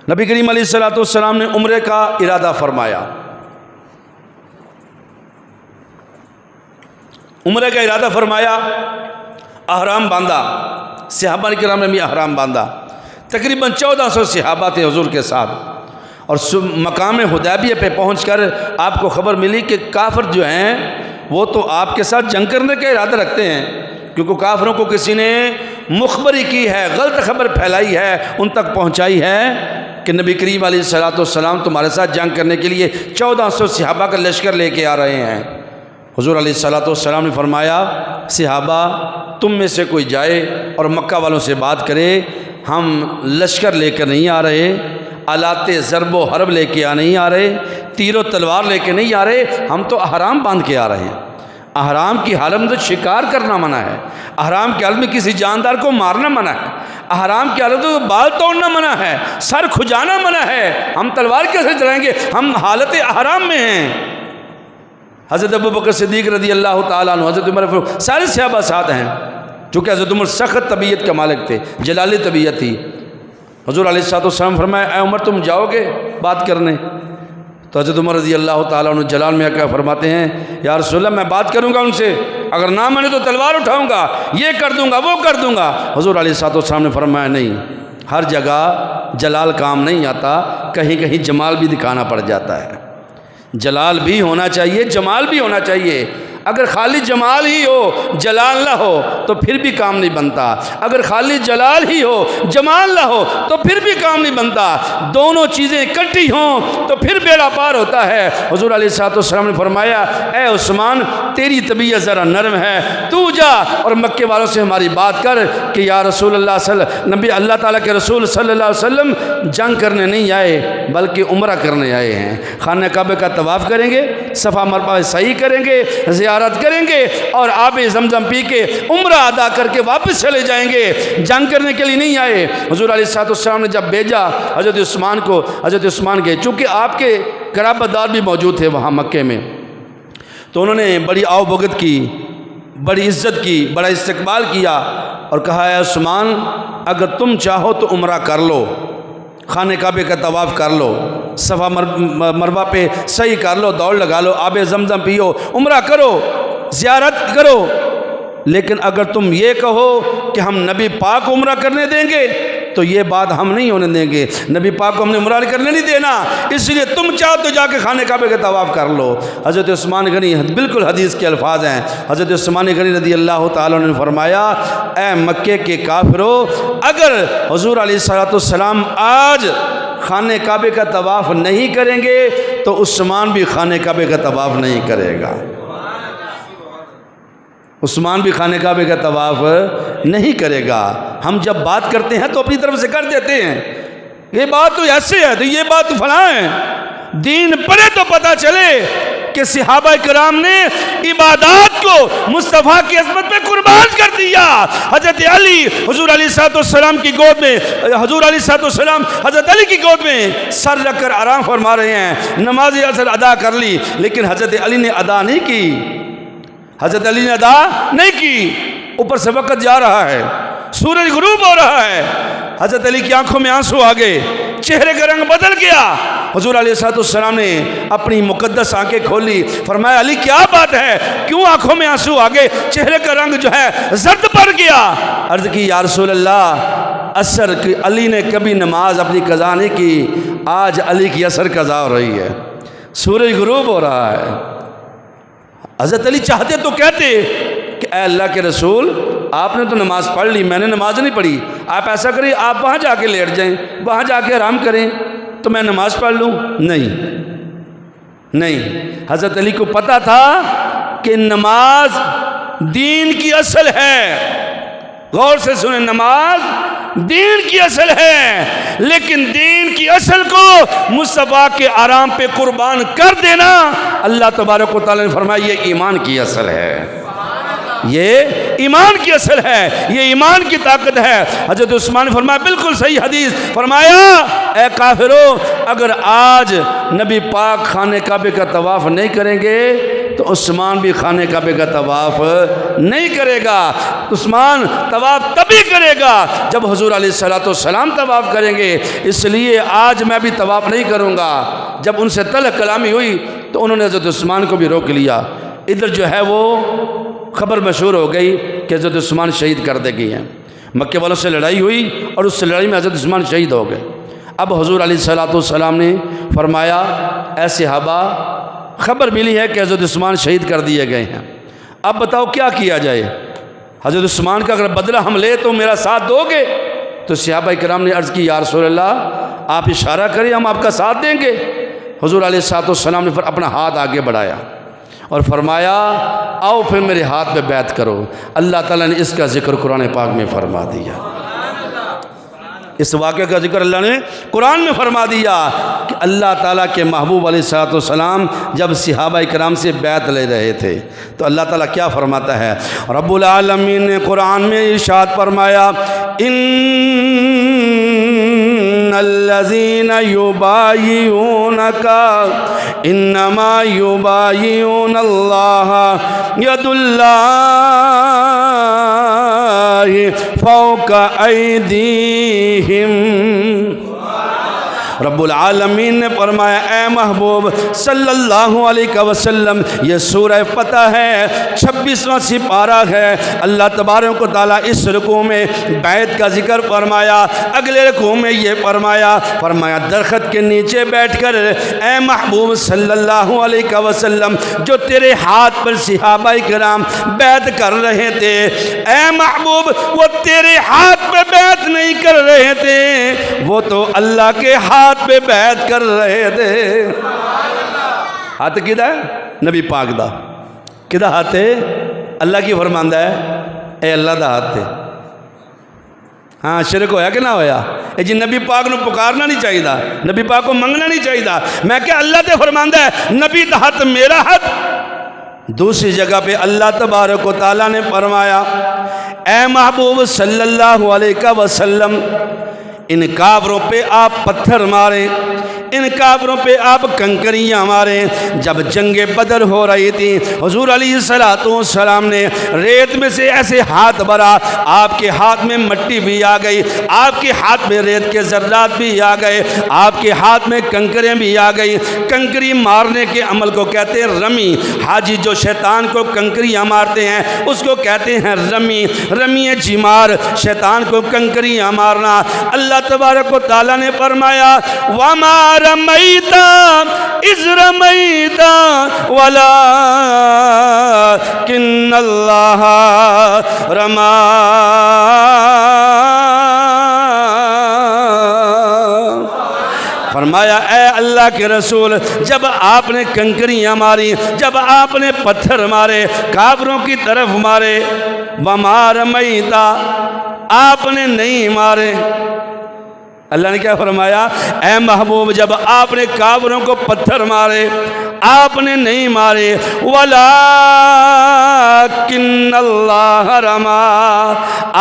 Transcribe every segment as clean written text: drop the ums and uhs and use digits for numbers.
نبی کریم علیہ السلام نے عمرے کا ارادہ فرمایا، عمرے کا ارادہ فرمایا، احرام باندھا، صحابہ کرام نے بھی احرام باندھا، تقریباً 1400 صحابہ تھے حضور کے ساتھ، اور مقام حدیبیہ پہ پہنچ کر آپ کو خبر ملی کہ کافر جو ہیں وہ تو آپ کے ساتھ جنگ کرنے کا ارادہ رکھتے ہیں، کیونکہ کافروں کو کسی نے مخبری کی ہے، غلط خبر پھیلائی ہے، ان تک پہنچائی ہے کہ نبی کریم علیہ السلام تمہارے ساتھ جنگ کرنے کے لیے 1400 صحابہ کا لشکر لے کے آ رہے ہیں۔ حضور علیہ السلام نے فرمایا، صحابہ تم میں سے کوئی جائے اور مکہ والوں سے بات کرے، ہم لشکر لے کر نہیں آ رہے، آلات ضرب و حرب لے کے نہیں آ رہے، تیر و تلوار لے کے نہیں آ رہے، ہم تو احرام باندھ کے آ رہے ہیں۔ احرام کی حالت میں شکار کرنا منع ہے، احرام کی حالت میں کسی جاندار کو مارنا منع ہے، احرام کی حالت میں بال توڑنا منع ہے، سر کھجانا منع ہے، ہم تلوار کیسے چلائیں گے، ہم حالت احرام میں ہیں۔ حضرت ابوبکر صدیق رضی اللہ تعالیٰ عنہ، حضرت عمر فاروق، سارے صحابہ ساتھ ہیں، چونکہ حضرت عمر سخت طبیعت کے مالک تھے، جلالی طبیعت تھی۔ حضور علیہ السلام فرمایا، اے عمر تم جاؤ گے بات کرنے؟ تو حضرت عمر رضی اللہ تعالیٰ عنہ جلال میں کیا فرماتے ہیں، یا رسول اللہ میں بات کروں گا ان سے، اگر نہ مانے تو تلوار اٹھاؤں گا، یہ کر دوں گا، وہ کر دوں گا۔ حضور علیہ السلام نے فرمایا، نہیں، ہر جگہ جلال کام نہیں آتا، کہیں کہیں جمال بھی دکھانا پڑ جاتا ہے، جلال بھی ہونا چاہیے، جمال بھی ہونا چاہیے۔ اگر خالی جمال ہی ہو جلال نہ ہو تو پھر بھی کام نہیں بنتا، اگر خالی جلال ہی ہو جمال نہ ہو تو پھر بھی کام نہیں بنتا، دونوں چیزیں اکٹھی ہوں تو پھر بیڑا پار ہوتا ہے۔ حضور علیہ السلام نے فرمایا، اے عثمان تیری طبیعت ذرا نرم ہے، تو جا اور مکے والوں سے ہماری بات کر کہ یا رسول اللہ تعالیٰ کے رسول صلی اللہ علیہ وسلم جنگ کرنے نہیں آئے بلکہ عمرہ کرنے آئے ہیں، خانہ کعبہ کا طواف کریں گے، صفا مروا صحیح کریں گے، زیارت کریں گے اور آب زمزم پی کے عمرہ ادا کر کے واپس چلے جائیں گے، جنگ کرنے کے لیے نہیں آئے۔ حضور علیہ السلام نے جب بھیجا حضرت عثمان کے، چونکہ آپ کے قرابت دار بھی موجود تھے وہاں مکے میں، تو انہوں نے بڑی آؤ بھگت کی، بڑی عزت کی، بڑا استقبال کیا اور کہا، اے عثمان اگر تم چاہو تو عمرہ کر لو، خانہ کعبے کا طواف کر لو، صفا مروہ پہ صحیح کر لو، دوڑ لگا لو، آب زمزم پیو، عمرہ کرو، زیارت کرو، لیکن اگر تم یہ کہو کہ ہم نبی پاک عمرہ کرنے دیں گے تو یہ بات ہم نہیں ہونے دیں گے، نبی پاک کو ہم نے عمرہ کرنے نہیں دینا، اس لیے تم چاہو تو جا کے خانہ کعبے کا طواف کر لو۔ حضرت عثمان غنی بالکل حدیث کے الفاظ ہیں، حضرت عثمان غنی رضی اللہ تعالیٰ نے فرمایا، اے مکے کے کافرو، اگر حضور علیہ السلام آج خانہ کعبے کا طواف نہیں کریں گے تو عثمان بھی خانہ کعبے کا طواف نہیں کرے گا، عثمان بھی خانہ کعبے کا طواف نہیں کرے گا۔ ہم جب بات کرتے ہیں تو اپنی طرف سے کر دیتے ہیں، یہ بات تو ایسے ہے تو یہ بات تو فلاں ہے، دین پڑھے تو پتہ چلے کہ صحابہ کرام نے عبادات کو مصطفیٰ کی عظمت پہ قربان کر دیا۔ حضرت علی حضور علیہ السلام کی گود میں، حضور علیہ السلام حضرت علی کی گود میں سر رکھ کر آرام فرما رہے ہیں، نماز اثر ادا کر لی، لیکن حضرت علی نے ادا نہیں کی، حضرت علی نے ادا نہیں کی، اوپر سے وقت جا رہا ہے، سورج غروب ہو رہا ہے، حضرت علی کی آنکھوں میں آنسو آ گئے، چہرے کا رنگ بدل گیا۔ حضور علیہ السلام نے اپنی مقدس آنکھیں کھولی، فرمایا، علی کیا بات ہے، کیوں آنکھوں میں آنسو آ گئے، چہرے کا رنگ جو ہے زرد پڑ گیا۔ عرض کی، یا رسول اللہ عصر کی علی نے کبھی نماز اپنی قضا نہیں کی، آج علی کی عصر قضا ہو رہی ہے، سورج غروب ہو رہا ہے۔ حضرت علی چاہتے تو کہتے کہ اے اللہ کے رسول آپ نے تو نماز پڑھ لی، میں نے نماز نہیں پڑھی، آپ ایسا کریں آپ وہاں جا کے لیٹ جائیں، وہاں جا کے آرام کریں تو میں نماز پڑھ لوں۔ نہیں، حضرت علی کو پتہ تھا کہ نماز دین کی اصل ہے، غور سے سنیں، نماز دین کی اصل ہے، لیکن دین کی اصل کو مصطفیٰ کے آرام پہ قربان کر دینا، اللہ تبارک و تعالیٰ نے فرمایا یہ ایمان کی اصل ہے، یہ ایمان کی اصل ہے، یہ ایمان کی طاقت ہے۔ حضرت عثمان نے فرمایا، بالکل صحیح حدیث، فرمایا، اے کافرو اگر آج نبی پاک خانہ کعبے کا طواف نہیں کریں گے تو عثمان بھی خانہ کعبہ کا طواف نہیں کرے گا۔ عثمان طواف تبھی کرے گا جب حضور علیہ السلام طواف کریں گے، اس لیے آج میں بھی طواف نہیں کروں گا۔ جب ان سے تلخ کلامی ہوئی تو انہوں نے حضرت عثمان کو بھی روک لیا۔ ادھر جو ہے وہ خبر مشہور ہو گئی کہ حضرت عثمان شہید کر دی گئی ہیں۔ مکے والوں سے لڑائی ہوئی اور اس لڑائی میں حضرت عثمان شہید ہو گئے۔ اب حضور علیہ السلام نے فرمایا اے صحابہ، خبر ملی ہے کہ حضرت عثمان شہید کر دیے گئے ہیں، اب بتاؤ کیا کیا جائے؟ حضرت عثمان کا اگر بدلہ ہم لے تو میرا ساتھ دو گے؟ تو صحابہ کرام نے عرض کی یا رسول اللہ آپ اشارہ کریں ہم آپ کا ساتھ دیں گے۔ حضور علیہ السلام نے پھر اپنا ہاتھ آگے بڑھایا اور فرمایا آؤ پھر میرے ہاتھ پہ بیعت کرو۔ اللہ تعالیٰ نے اس کا ذکر قرآن پاک میں فرما دیا، اس واقعے کا ذکر اللہ نے قرآن میں فرما دیا کہ اللہ تعالیٰ کے محبوب علیہ السلام جب صحابہ کرام سے بیعت لے رہے تھے تو اللہ تعالیٰ کیا فرماتا ہے؟ رب العالمین نے قرآن میں ارشاد فرمایا ان الذین یبایعونک انما یبایعون اللہ ید اللہ فوق ایدیہم۔ رب العالمین نے فرمایا اے محبوب صلی اللہ علیہ وسلم، یہ سورہ فتح ہے، 26واں سپارہ ہے۔ اللہ تبارک و تعالیٰ اس رکوع میں بیعت کا ذکر فرمایا، اگلے رکوع میں یہ فرمایا درخت کے نیچے بیٹھ کر اے محبوب صلی اللہ علیہ وسلم جو تیرے ہاتھ پر صحابہ کرام بیعت کر رہے تھے، اے محبوب وہ تیرے ہاتھ پہ بیعت نہیں کر رہے تھے، وہ تو اللہ کے ہاتھ پہ بیعت کر رہے تھے۔ ہاتھ کدھا ہے؟ نبی پاک دا۔ کدھا ہاتھ ہے؟ اللہ کی فرماندہ ہے، اے اللہ دا ہاتھ ہے۔ ہاں شرک ہویا کہ نہ ہویا؟ اے جی نبی پاک نو پکارنا نہیں چاہیے، نبی پاک کو منگنا نہیں چاہیے۔ میں کہ اللہ تے فرماندہ ہے نبی دا ہاتھ میرا ہاتھ۔ دوسری جگہ پہ اللہ تبارک و تعالیٰ نے فرمایا اے محبوب صلی اللہ علیہ وسلم ان کافروں پہ آپ پتھر ماریں، ان کافروں پہ آپ کنکریاں ماریں۔ جب جنگ بدر ہو رہی تھی حضور علیہ السلام نے ریت میں سے ایسے ہاتھ بھرا، آپ کے ہاتھ میں مٹی بھی آ گئی، آپ کے ہاتھ میں ریت کے ذرات بھی آ گئے، آپ کے ہاتھ میں کنکریں بھی آ گئی۔ کنکری مارنے کے عمل کو کہتے ہیں رمی۔ حاجی جو شیطان کو کنکریاں مارتے ہیں اس کو کہتے ہیں رمی، رمی جمار، شیطان کو کنکریاں مارنا۔ اللہ تبارک و تعالیٰ نے فرمایا وَمَا رَمَيْتَ إِذْ رَمَيْتَ وَلَكِنَّ اللَّهَ رَمَى۔ فرمایا اے اللہ کے رسول جب آپ نے کنکریاں ماری، جب آپ نے پتھر مارے، کافروں کی طرف مارے، وَمَا رَمَيْتَ آپ نے نہیں مارے۔ اللہ نے کیا فرمایا؟ اے محبوب جب آپ نے کافروں کو پتھر مارے آپ نے نہیں مارے، وَلَكِنَّ اللَّهَ رَمَى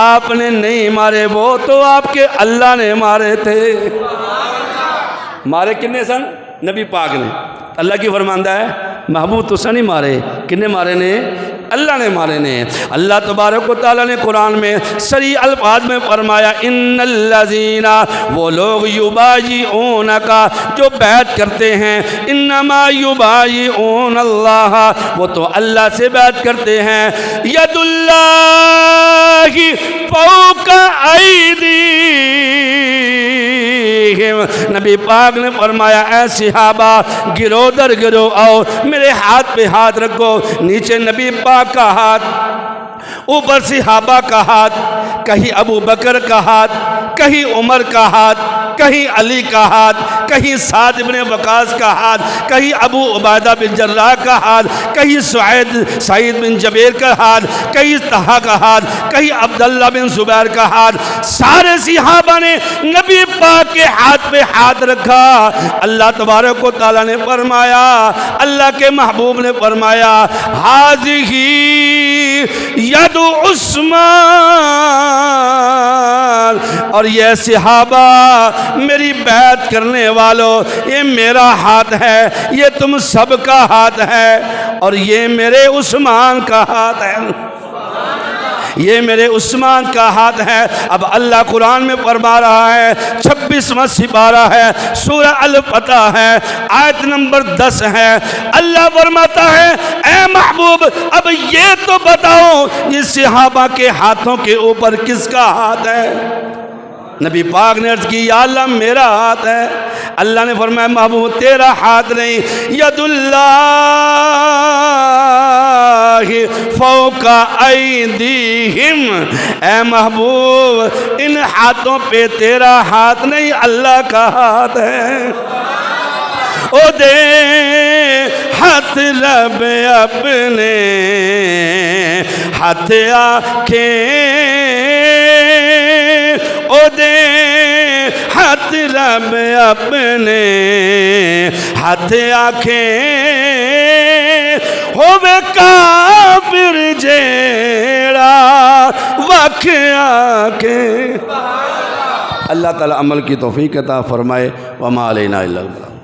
آپ نے نہیں مارے، وہ تو آپ کے اللہ نے مارے تھے۔ مارے کنے سن؟ نبی پاک نے۔ اللہ کی فرماندہ ہے محبوب تو سن ہی مارے، کنے مارے نے؟ اللہ نے مارے نے۔ اللہ تبارک و تعالیٰ نے قرآن میں صریح الفاظ میں فرمایا ان الذین وہ لوگ یبایعونک جو بیعت کرتے ہیں، انما یبایعون اللہ وہ تو اللہ سے بیعت کرتے ہیں، ید اللہ فوق ایدیہم نبی پاک نے فرمایا اے صحابہ گرو در گرو آؤ، میرے ہاتھ پہ ہاتھ رکھو۔ نیچے نبی پاک کا ہاتھ، اوپر صحابہ کا ہاتھ، کہیں ابو بکر کا ہاتھ، کہیں عمر کا ہاتھ، کہیں علی کا ہاتھ، کہیں سعد بن وقاص کا ہاتھ، کہیں ابو عبیدہ بن جراح کا ہاتھ، کہیں سعید بن جبیر کا ہاتھ، کہیں طلحہ کا ہاتھ، کہیں عبداللہ بن زبیر کا ہاتھ۔ سارے صحابہ نے نبی پاک کے ہاتھ پہ ہاتھ رکھا۔ اللہ تبارک و تعالیٰ نے فرمایا، اللہ کے محبوب نے فرمایا ھذہ ید عثمان اور یہ صحابہ میری بیعت کرنے والوں، یہ میرا ہاتھ ہے، یہ تم سب کا ہاتھ ہے، اور یہ میرے عثمان کا ہاتھ ہے، یہ میرے عثمان کا ہاتھ ہے۔ اب اللہ قرآن میں فرما رہا ہے، 26واں سپارہ ہے، سورہ الفتح ہے، آیت نمبر 10 ہے۔ اللہ فرماتا ہے اے محبوب اب یہ تو بتاؤ یہ صحابہ کے ہاتھوں کے اوپر کس کا ہاتھ ہے؟ نبی پاک نے عرض کی یا اللہ میرا ہاتھ ہے۔ اللہ نے فرمایا محبوب تیرا ہاتھ نہیں، ید اللہ فوق ایدیہم، اے محبوب ان ہاتھوں پہ تیرا ہاتھ نہیں، اللہ کا ہاتھ ہے۔ او دے ہاتھ رب اپنے ہاتھ آنکھیں، او دے ہاتھ رب اپنے ہاتھ آنکھیں، ہووے کافر جیڑا وکھ آنکھیں۔ اللہ تعالیٰ عمل کی توفیق عطا فرمائے۔ وما علینا الا البلاغ۔